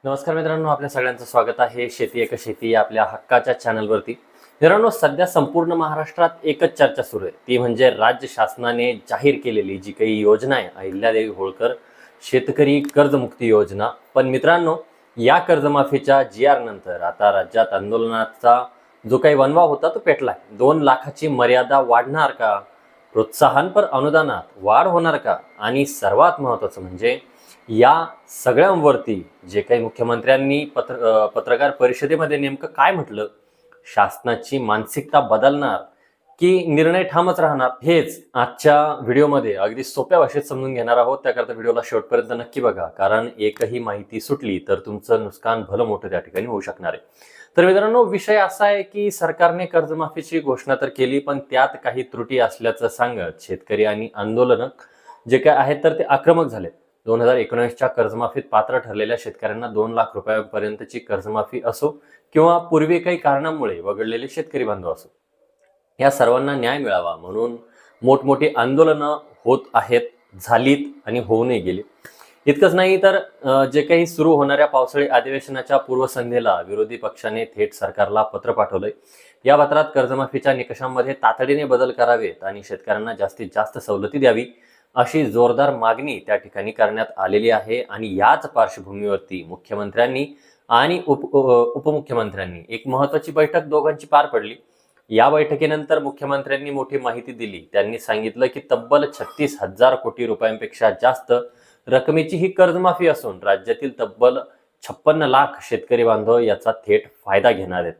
नमस्कार मित्रांनो, आपल्या सगळ्यांचं स्वागत आहे शेती एक शेती या आपल्या हक्काच्या चॅनलवरती. मित्रांनो, सध्या संपूर्ण महाराष्ट्रात एकच चर्चा सुरू आहे, ती म्हणजे राज्य शासनाने जाहीर केलेली जी काही योजना आहे अहिल्यादेवी होळकर शेतकरी कर्जमुक्ती योजना. पण मित्रांनो, या कर्जमाफीच्या GR नंतर आता राज्यात आंदोलनाचा जो काही वणवा होता तो पेटलाय. 2 लाखाची मर्यादा वाढणार का? प्रोत्साहनपर अनुदानात वाढ होणार का? आणि सर्वात महत्त्वाचं म्हणजे या सगळ्यांवरती जे काही मुख्यमंत्र्यांनी पत्रकार परिषदेमध्ये नेमकं काय म्हटलं, शासनाची मानसिकता बदलणार की निर्णय ठामच राहणार, हेच आजच्या व्हिडिओमध्ये अगदी सोप्या भाषेत समजून घेणार आहोत. त्याकरता व्हिडिओला शेवटपर्यंत नक्की बघा, कारण एकही माहिती सुटली तर तुमचं नुकसान भलं मोठं त्या ठिकाणी होऊ शकणार आहे. तर मित्रांनो, विषय असा आहे की सरकारने कर्जमाफीची घोषणा तर केली, पण त्यात काही त्रुटी असल्याचं सांगत शेतकरी आणि आंदोलनक जे काय आहेत तर ते आक्रमक झाले. 2019च्या कर्जमाफीत पात्र ठरलेल्या शेतकऱ्यांना 2 लाख रुपयांपर्यंतची कर्जमाफी असो किंवा पूर्वी काही कारणांमुळे वगळलेले शेतकरी बांधव असो, या सर्वांना न्याय मिळावा म्हणून मोठमोठी आंदोलनं होत आहेत, झालीत आणि होऊनही गेली. इतकंच नाही तर जे काही सुरू होणाऱ्या पावसाळी अधिवेशनाच्या पूर्वसंध्येला विरोधी पक्षाने थेट सरकारला पत्र पाठवलंय. या पत्रात कर्जमाफीच्या निकषांमध्ये तातडीने बदल करावेत आणि शेतकऱ्यांना जास्तीत जास्त सवलती द्यावी अशी जोरदार मागणी त्या ठिकाणी करण्यात आलेली आहे. आणि याच पार्श्वभूमीवरती मुख्यमंत्र्यांनी आणि उपमुख्यमंत्र्यांनी एक महत्त्वाची बैठक दोघांची पार पडली. या बैठकीनंतर मुख्यमंत्र्यांनी मोठी माहिती दिली. त्यांनी सांगितलं की तब्बल 36,000 कोटी रुपयांपेक्षा जास्त रकमेची ही कर्जमाफी असून राज्यातील तब्बल 56 लाख शेतकरी बांधव याचा थेट फायदा घेणार आहेत.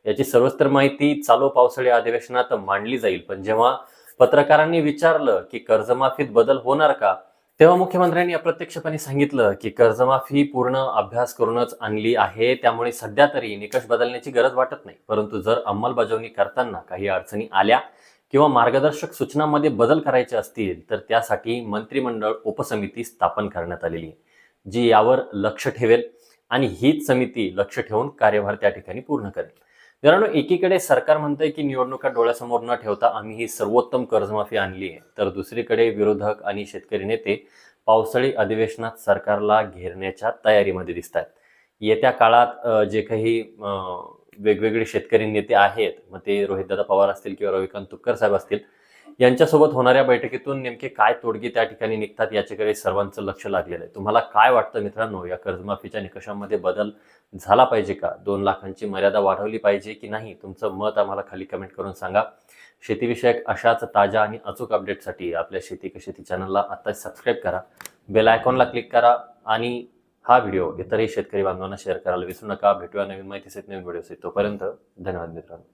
याची सविस्तर माहिती चालू पावसाळी अधिवेशनात मांडली जाईल. पण जेव्हा पत्रकारांनी विचारलं की कर्जमाफीत बदल होणार का, तेव्हा मुख्यमंत्र्यांनी अप्रत्यक्षपणे सांगितलं की कर्जमाफी पूर्ण अभ्यास करूनच आणली आहे, त्यामुळे सध्या तरी निकष बदलण्याची गरज वाटत नाही. परंतु जर अंमलबजावणी करताना काही अडचणी आल्या किंवा मार्गदर्शक सूचनांमध्ये बदल करायचे असतील तर त्यासाठी मंत्रिमंडळ उपसमिती स्थापन करण्यात आलेली आहे, जी यावर लक्ष ठेवेल आणि हीच समिती लक्ष ठेवून कार्यभार त्या ठिकाणी पूर्ण करेल. मित्रांनो, एकीकडे सरकार म्हणतंय की निवडणुका डोळ्यासमोर न ठेवता आम्ही ही सर्वोत्तम कर्जमाफी आणली आहे, तर दुसरीकडे विरोधक आणि शेतकरी नेते पावसाळी अधिवेशनात सरकारला घेरण्याच्या तयारीमध्ये दिसत आहेत. येत्या काळात जे काही वेगवेगळे शेतकरी नेते आहेत, मग ते रोहितदादा पवार असतील किंवा रविकांत तुपकर साहेब असतील, यांच्यासोबत होणाऱ्या बैठकीतून नेमके काय तोडगे त्या ठिकाणी निघतात याच्याकडे सर्वांचं लक्ष लागलेलं आहे. तुम्हाला काय वाटतं मित्रांनो, या कर्जमाफीच्या निकषांमध्ये बदल झाला पाहिजे का? 2 लाखांची मर्यादा वाढवली पाहिजे की नाही? तुमचं मत आम्हाला खाली कमेंट करून सांगा. शेतीविषयक अशाच ताज्या आणि अचूक अपडेटसाठी आपल्या शेती एक शेती चॅनलला आत्ताच सबस्क्राईब करा, बेल आयकॉनला क्लिक करा आणि हा व्हिडिओ इतरही शेतकरी बांधवांना शेअर करायला विसरू नका. भेटूया नवीन माहितीसहित नवीन व्हिडिओसहित. तोपर्यंत धन्यवाद मित्रांनो.